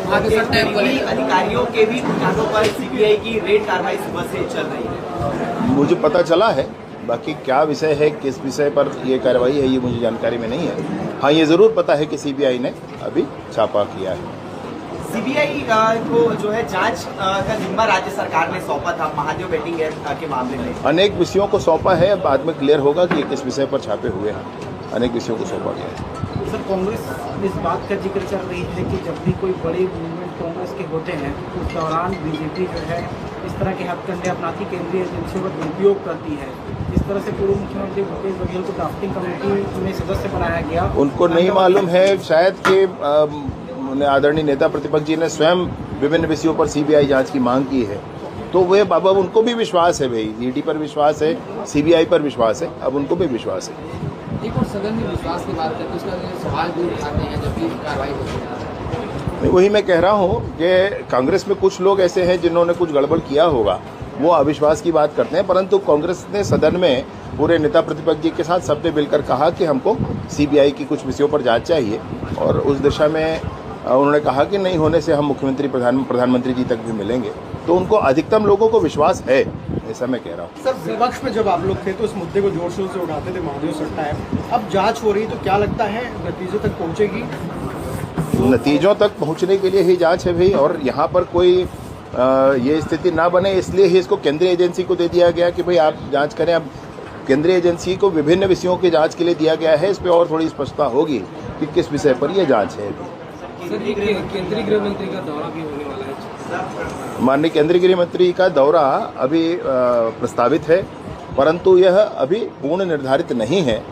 अधिकारियों के भी ठिकानों पर सीबीआई की रेड कार्रवाई सुबह से चल रही है। मुझे पता चला है, बाकी क्या विषय है, किस विषय पर ये कार्रवाई है, ये मुझे जानकारी में नहीं है। हाँ, ये जरूर पता है कि सीबीआई ने अभी छापा किया है। सीबीआई को जो है जांच का जिम्मा राज्य सरकार ने सौंपा था महादेव बेटिंग के मामले में। अनेक विषयों को सौंपा है, बाद में क्लियर होगा कि किस विषय पर छापे हुए हैं। अनेक विषयों को सौंपा गया है। सर, कांग्रेस इस बात का जिक्र कर रही है कि जब भी कोई बड़े मूवमेंट कांग्रेस के होते हैं उस दौरान बीजेपी जो है इस तरह के हथकंडे अपनाती केंद्रीय एजेंसियों का दुरुपयोग करती है। इस तरह से पूर्व मुख्यमंत्री भूपेश बघेल को ड्राफ्टिंग कमेटी में सदस्य बनाया गया। उनको नहीं मालूम है शायद कि आदरणीय नेता प्रतिपक्ष जी ने स्वयं विभिन्न विषयों पर सीबीआई जांच की मांग की है, तो वे बाबा उनको भी विश्वास है, भाई ईडी पर विश्वास है, सीबीआई पर विश्वास है, अब उनको भी विश्वास है। एक और सदन में विश्वास की बात करते हैं, उसका सवाल भी उठाते हैं जब भी कार्रवाई होती है। वही मैं कह रहा हूँ कि कांग्रेस में कुछ लोग ऐसे हैं जिन्होंने कुछ गड़बड़ किया होगा, वो अविश्वास की बात करते हैं, परंतु कांग्रेस ने सदन में पूरे नेता प्रतिपक्ष जी के साथ सबने मिलकर कहा कि हमको सीबीआई की कुछ विषयों पर जांच चाहिए, और उस दिशा में उन्होंने कहा कि नहीं होने से हम मुख्यमंत्री प्रधानमंत्री जी तक भी मिलेंगे, तो उनको अधिकतम लोगों को विश्वास है, ऐसा मैं कह रहा हूँ। सर, विपक्ष में जब आप लोग थे तो इस मुद्दे को जोर शोर से उठाते थे, महादेव सट्टा है। अब जांच हो रही तो क्या लगता है नतीजे तक पहुंचेगी? नतीजों तक पहुंचने के लिए ही जांच है भाई, और यहाँ पर कोई ये स्थिति ना बने इसलिए ही इसको केंद्रीय एजेंसी को दे दिया गया कि भाई आप जांच करें। अब केंद्रीय एजेंसी को विभिन्न विषयों की जांच के लिए दिया गया है, इस पर और थोड़ी स्पष्टता होगी कि किस विषय पर यह जांच है। केंद्रीय गृह मंत्री का दौरा भी होने वाला है। माननीय केंद्रीय गृह मंत्री का दौरा अभी प्रस्तावित है, परंतु यह अभी पूर्ण निर्धारित नहीं है।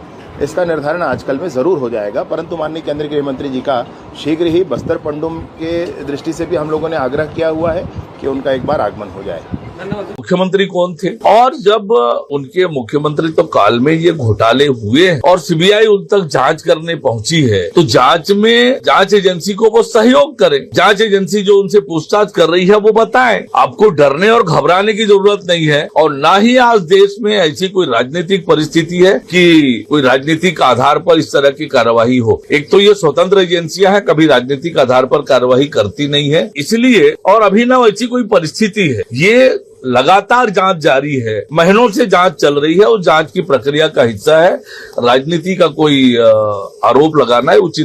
इसका निर्धारण आजकल में जरूर हो जाएगा, परंतु माननीय केंद्रीय गृह मंत्री जी का शीघ्र ही बस्तर पंडुम के दृष्टि से भी हम लोगों ने आग्रह किया हुआ है कि उनका एक बार आगमन हो जाए। मुख्यमंत्री कौन थे, और जब उनके मुख्यमंत्री तो काल में ये घोटाले हुए हैं और सीबीआई उन तक जांच करने पहुंची है, तो जांच में जांच एजेंसी को वो सहयोग करें। जांच एजेंसी जो उनसे पूछताछ कर रही है वो बताएं। आपको डरने और घबराने की जरूरत नहीं है, और ना ही आज देश में ऐसी कोई राजनीतिक परिस्थिति है कि कोई राजनीतिक आधार पर इस तरह की कार्यवाही हो। एक तो ये स्वतंत्र एजेंसियां हैं, कभी राजनीतिक आधार पर कार्यवाही करती नहीं है, इसलिए और अभी ना ऐसी कोई परिस्थिति है। ये लगातार जांच जारी है, महीनों से जांच चल रही है, और जांच की प्रक्रिया का हिस्सा है। राजनीति का कोई आरोप लगाना है उचित